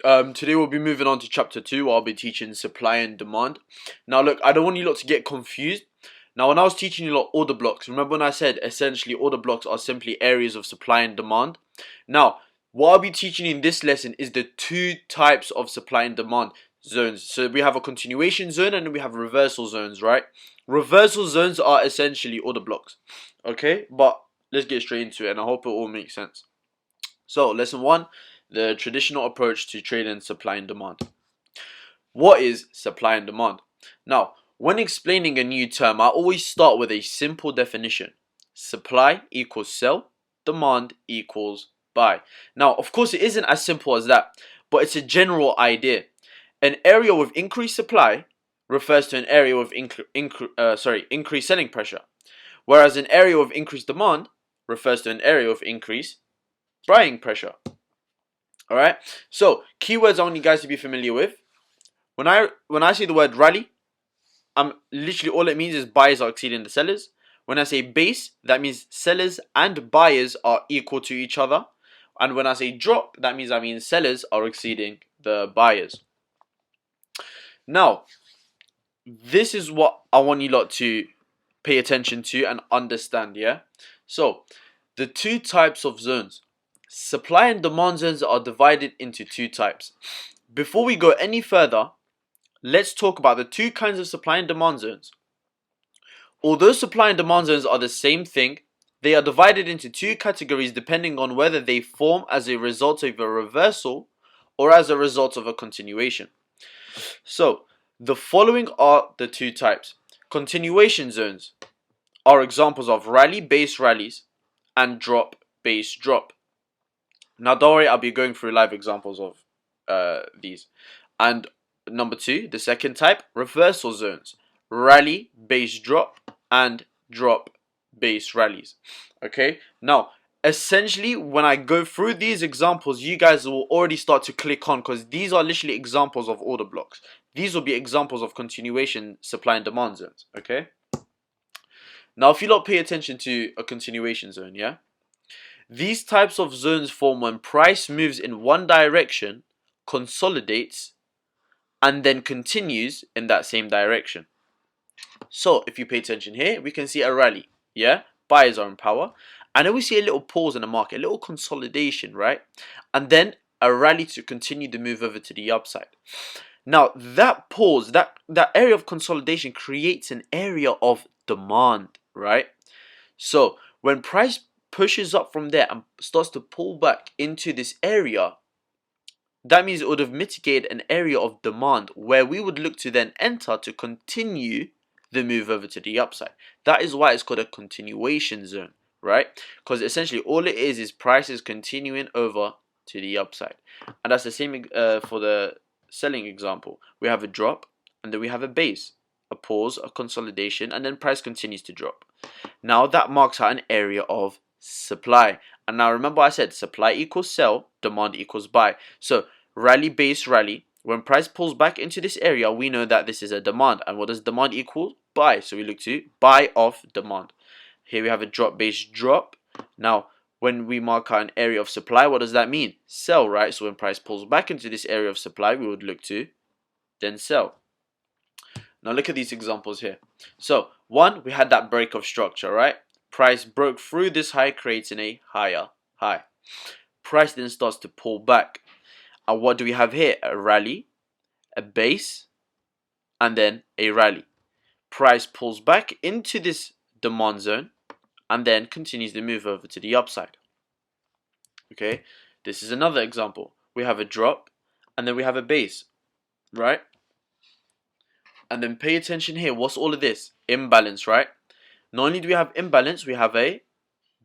Today we'll be moving on to chapter 2 where I'll be teaching supply and demand. Now look, I don't want you lot to get confused. Now when I was teaching you lot order blocks, remember when I said essentially order blocks are simply areas of supply and demand? Now, what I'll be teaching you in this lesson is the two types of supply and demand zones. So we have a continuation zone and then we have reversal zones, right? Reversal zones are essentially order blocks. Okay, but let's get straight into it and I hope it all makes sense. So lesson 1, the traditional approach to trading supply and demand. What is supply and demand? Now, when explaining a new term, I always start with a simple definition. Supply equals sell, demand equals buy. Now, of course, it isn't as simple as that, but it's a general idea. An area with increased supply refers to an area with increased selling pressure, whereas an area with increased demand refers to an area with increased buying pressure. Alright, so keywords I want you guys to be familiar with. When I say the word rally, literally all it means is buyers are exceeding the sellers. When I say base, that means sellers and buyers are equal to each other. And when I say drop, that means sellers are exceeding the buyers. Now, this is what I want you lot to pay attention to and understand, yeah? So, the two types of zones. Supply and demand zones are divided into two types. Before we go any further, let's talk about the two kinds of supply and demand zones. Although supply and demand zones are the same thing, they are divided into two categories depending on whether they form as a result of a reversal or as a result of a continuation. So, the following are the two types. Continuation zones are examples of rally-based rallies and drop-based drop. Now don't worry, I'll be going through live examples of these. And number 2, the second type, reversal zones. Rally-based drop and drop-based rallies. Okay, now essentially when I go through these examples, you guys will already start to click on, because these are literally examples of order blocks. These will be examples of continuation supply and demand zones. Okay, now if you lot pay attention to a continuation zone, yeah, these types of zones form when price moves in one direction, consolidates, and then continues in that same direction. So if you pay attention here, we can see a rally, yeah? Buyers are in power. And then we see a little pause in the market, a little consolidation, right? And then a rally to continue the move over to the upside. Now that pause, that area of consolidation creates an area of demand, right? So when price pushes up from there and starts to pull back into this area, that means it would have mitigated an area of demand where we would look to then enter to continue the move over to the upside. That is why it's called a continuation zone, right? Because essentially all it is prices continuing over to the upside. And that's the same for the selling example. We have a drop and then we have a base, a pause, a consolidation, and then price continues to drop. Now that marks out an area of supply. And now remember I said supply equals sell, demand equals buy. So rally based rally, when price pulls back into this area, we know that this is a demand. And what does demand equal? Buy. So we look to buy off demand. Here we have a drop based drop. Now when we mark out an area of supply, what does that mean? Sell, right? So when price pulls back into this area of supply, we would look to then sell. Now look at these examples here. So one, we had that break of structure, right? Price broke through this high, creating a higher high. Price then starts to pull back. And what do we have here? A rally, a base, and then a rally. Price pulls back into this demand zone and then continues to move over to the upside. Okay, this is another example. We have a drop and then we have a base, right? And then pay attention here. What's all of this? Imbalance, right? Not only do we have imbalance, we have a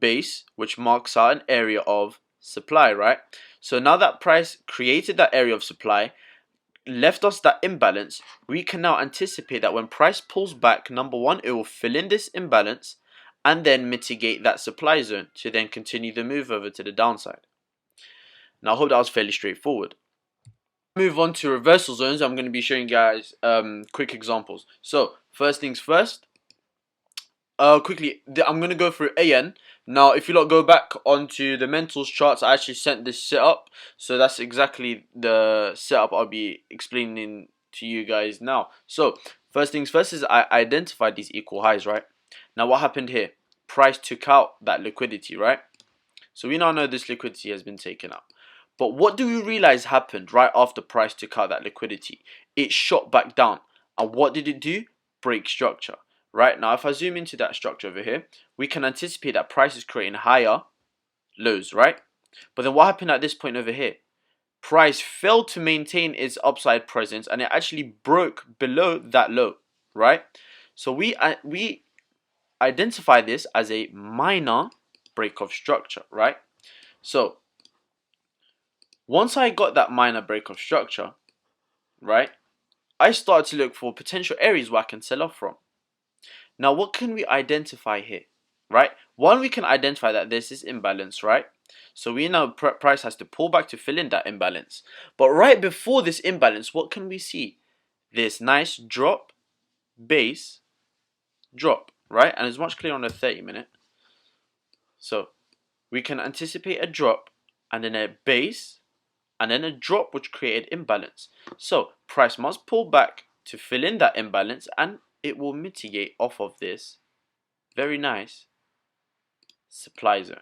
base which marks out an area of supply, right? So now that price created that area of supply, left us that imbalance, we can now anticipate that when price pulls back, number one, it will fill in this imbalance and then mitigate that supply zone to then continue the move over to the downside. Now I hope that was fairly straightforward. Move on to reversal zones. I'm going to be showing you guys quick examples. So first things first, quickly, I'm going to go through AN. Now, if you lot go back onto the mentals charts, I actually sent this setup. So that's exactly the setup I'll be explaining to you guys now. So first things first is I identified these equal highs, right? Now what happened here? Price took out that liquidity, right? So we now know this liquidity has been taken out. But what do we realize happened right after price took out that liquidity? It shot back down. And what did it do? Break structure. Right now, if I zoom into that structure over here, we can anticipate that price is creating higher lows, right? But then what happened at this point over here? Price failed to maintain its upside presence and it actually broke below that low, right? So we identify this as a minor break of structure, right? So once I got that minor break of structure, right, I started to look for potential areas where I can sell off from. Now, what can we identify here, right? One, we can identify that this is imbalance, right? So we know price has to pull back to fill in that imbalance. But right before this imbalance, what can we see? This nice drop, base, drop, right? And it's much clearer on the 30-minute. So we can anticipate a drop and then a base and then a drop which created imbalance. So price must pull back to fill in that imbalance and it will mitigate off of this very nice supply zone.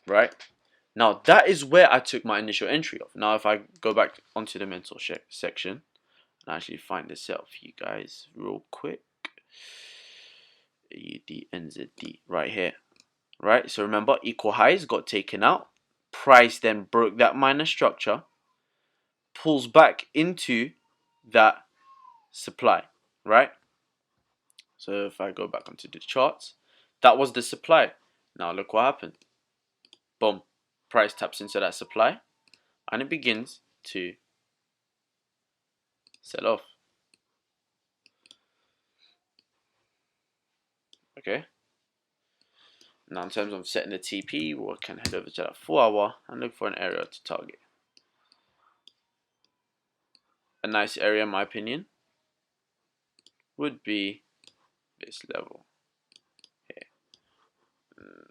Right? Now that is where I took my initial entry off. Now if I go back onto the mental section and actually find this out for you guys real quick. UDNZD right here. Right? So remember equal highs got taken out. Price then broke that minor structure, pulls back into that supply, right? So if I go back onto the charts, that was the supply. Now look what happened. Boom. Price taps into that supply and it begins to sell off. Okay. Now in terms of setting the TP, we can head over to that 4-hour and look for an area to target. A nice area in my opinion would be this level here.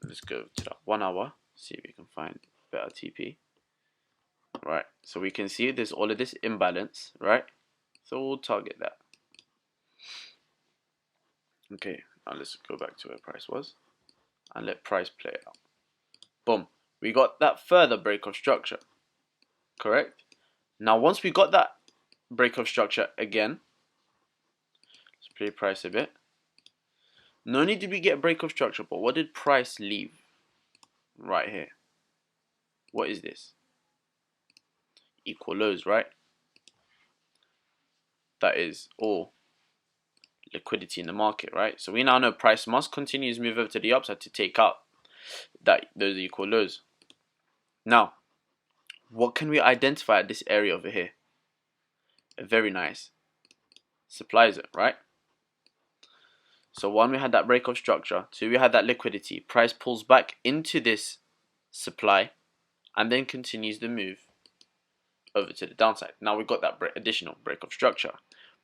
Let's go to that 1 hour, see if we can find better TP. Right, so we can see there's all of this imbalance, right? So we'll target that. Okay, now let's go back to where price was and let price play it out. Boom, we got that further break of structure, correct? Now once we got that break of structure again, let's play price a bit. Not only did we get a break of structure, but what did price leave right here? What is this? Equal lows, right? That is all liquidity in the market, right? So we now know price must continue to move over to the upside to take out those equal lows. Now, what can we identify at this area over here? A very nice supply zone, right? So one, we had that break of structure. Two, we had that liquidity. Price pulls back into this supply and then continues the move over to the downside. Now we've got that additional break of structure.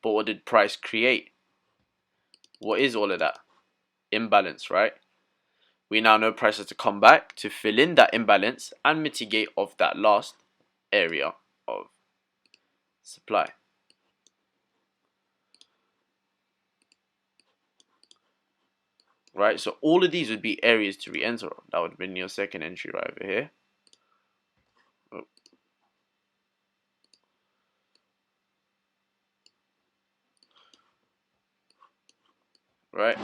But what did price create? What is all of that? Imbalance, right? We now know price has to come back to fill in that imbalance and mitigate off that last area of supply. Right, so all of these would be areas to re-enter on. That would have been your second entry right over here. Oh. Right,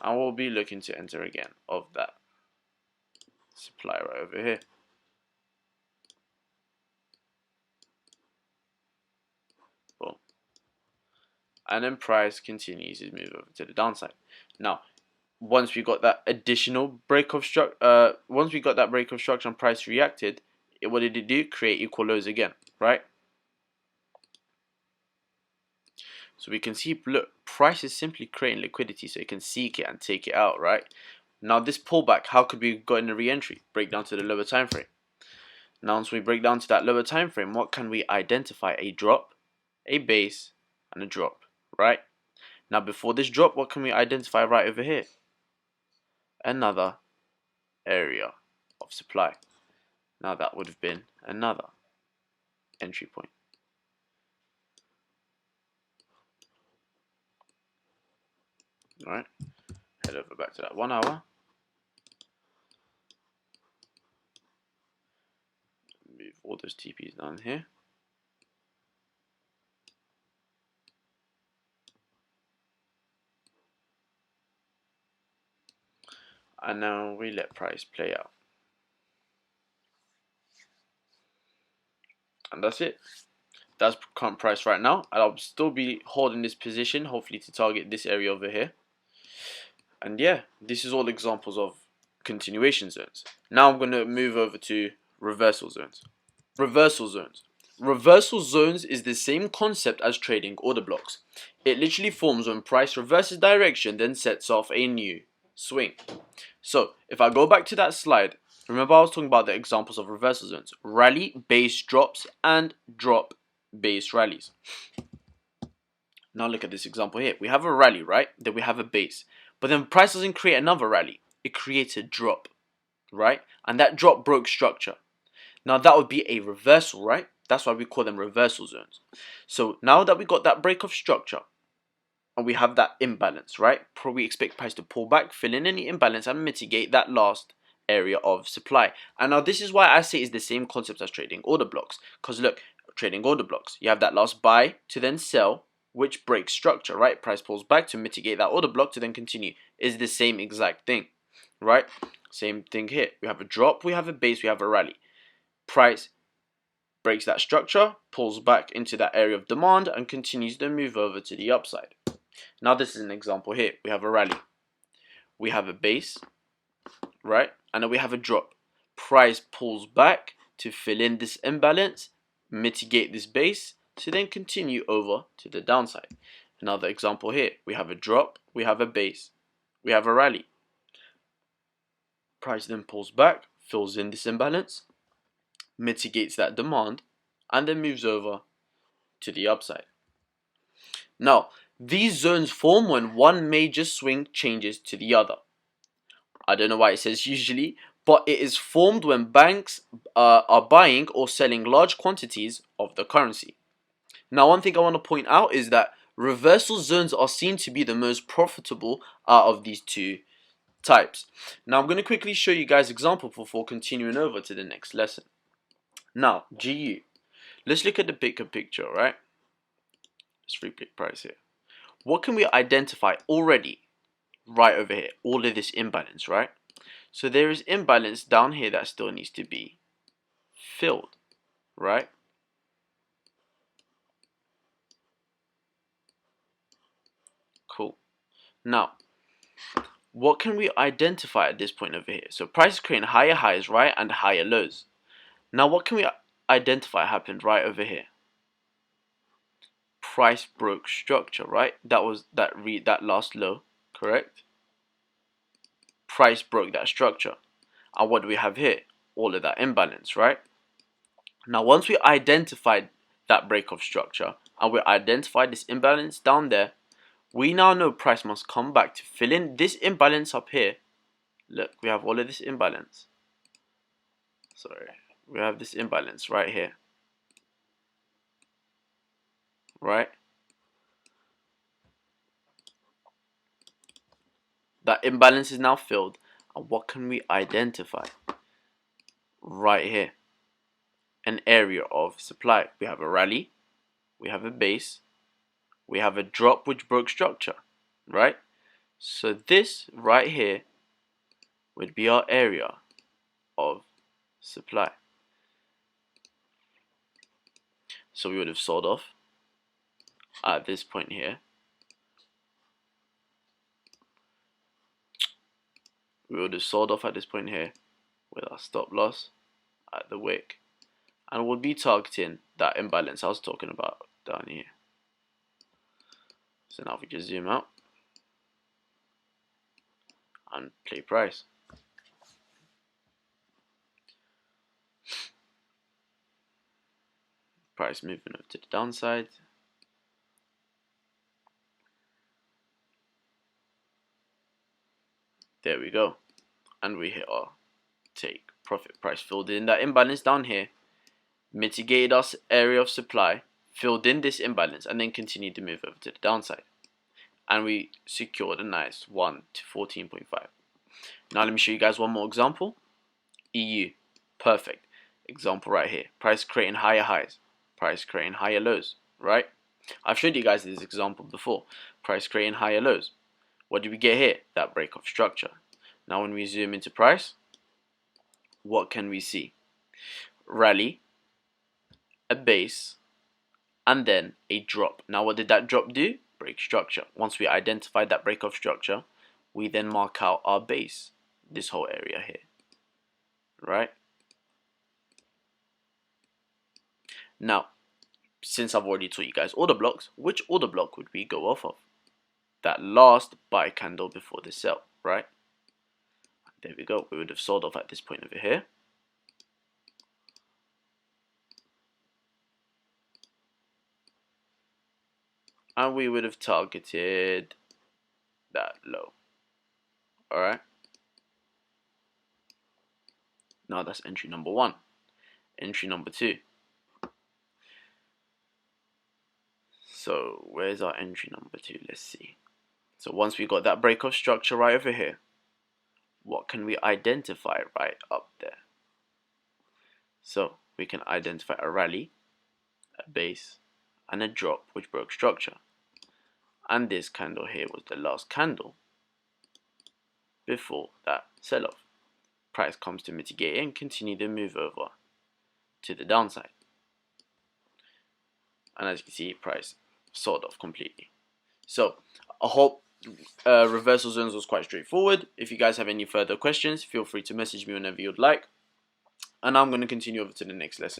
and we'll be looking to enter again of that supply right over here. Boom. And then price continues his move over to the downside. Now, once we got that additional break of structure, and price reacted, what did it do? Create equal lows again, right? So we can see, look, price is simply creating liquidity so it can seek it and take it out, right? Now this pullback, how could we go in a re-entry? Break down to the lower time frame. Now once we break down to that lower time frame, what can we identify? A drop, a base, and a drop, right? Now before this drop, what can we identify right over here? Another area of supply. Now that would have been another entry point. Alright, head over back to that 1 hour. Move all those TPs down here. And now we let price play out. And that's it. That's current price right now. And I'll still be holding this position, hopefully to target this area over here. And yeah, this is all examples of continuation zones. Now I'm going to move over to reversal zones. Reversal zones. Reversal zones is the same concept as trading order blocks. It literally forms when price reverses direction, then sets off a new swing. So if I go back to that slide, remember I was talking about the examples of reversal zones: rally, base drops, and drop, base rallies. Now look at this example here. We have a rally, right? Then we have a base. But then price doesn't create another rally. It creates a drop, right? And that drop broke structure. Now that would be a reversal, right? That's why we call them reversal zones. So now that we got that break of structure and we have that imbalance, right? Probably expect price to pull back, fill in any imbalance and mitigate that last area of supply. And now this is why I say it's the same concept as trading order blocks. Because look, trading order blocks, you have that last buy to then sell, which breaks structure, right? Price pulls back to mitigate that order block to then continue. Is the same exact thing, right? Same thing here. We have a drop, we have a base, we have a rally. Price breaks that structure, pulls back into that area of demand and continues to move over to the upside. Now this is an example here. We have a rally, we have a base, right? And then we have a drop. Price pulls back to fill in this imbalance, mitigate this base, to then continue over to the downside. Another example here. We have a drop, we have a base, we have a rally. Price then pulls back, fills in this imbalance, mitigates that demand, and then moves over to the upside. Now, these zones form when one major swing changes to the other. I don't know why it says usually, but it is formed when banks are buying or selling large quantities of the currency. Now, one thing I want to point out is that reversal zones are seen to be the most profitable out of these two types. Now, I'm going to quickly show you guys examples before continuing over to the next lesson. Now, GU. Let's look at the bigger picture, right? Let's repick price here. What can we identify already right over here? All of this imbalance, right? So there is imbalance down here that still needs to be filled, right? Cool. Now, what can we identify at this point over here? So price is creating higher highs, right, and higher lows. Now, what can we identify happened right over here? Price broke structure, right? That was that last low, correct? Price broke that structure. And what do we have here? All of that imbalance, right? Now, once we identified that break of structure and we identified this imbalance down there, we now know price must come back to fill in this imbalance up here. Look, we have all of this imbalance. Sorry, we have this imbalance right here. Right? That imbalance is now filled. And what can we identify? Right here. An area of supply. We have a rally. We have a base. We have a drop which broke structure. Right? So this right here would be our area of supply. So we would have sold off at this point here. We would have sold off at this point here with our stop loss at the wick, and we'll be targeting that imbalance I was talking about down here. So now if we just zoom out and play price. Price moving over to the downside. go. And we hit our take profit price, filled in that imbalance down here, mitigated our area of supply, filled in this imbalance, and then continued to move over to the downside. And we secured a nice 1 to 14.5. Now let me show you guys one more example. EU, perfect example right here. Price creating higher highs, price creating higher lows, right? I've showed you guys this example before. Price creating higher lows. What did we get here? That break of structure. Now when we zoom into price, what can we see? Rally, a base, and then a drop. Now what did that drop do? Break structure. Once we identified that break of structure, we then mark out our base, this whole area here, right? Now, since I've already taught you guys order blocks, which order block would we go off of? That last buy candle before the sell, right? There we go. We would have sold off at this point over here. And we would have targeted that low. Alright. Now that's entry number 1. Entry number 2. So where's our entry number 2? Let's see. So once we got that break of structure right over here, what can we identify right up there? So we can identify a rally, a base, and a drop which broke structure. And this candle here was the last candle before that sell-off. Price comes to mitigate and continue to move over to the downside. And as you can see, price sold off completely. So I hope reversal zones was quite straightforward. If you guys have any further questions, feel free to message me whenever you'd like. And I'm going to continue over to the next lesson.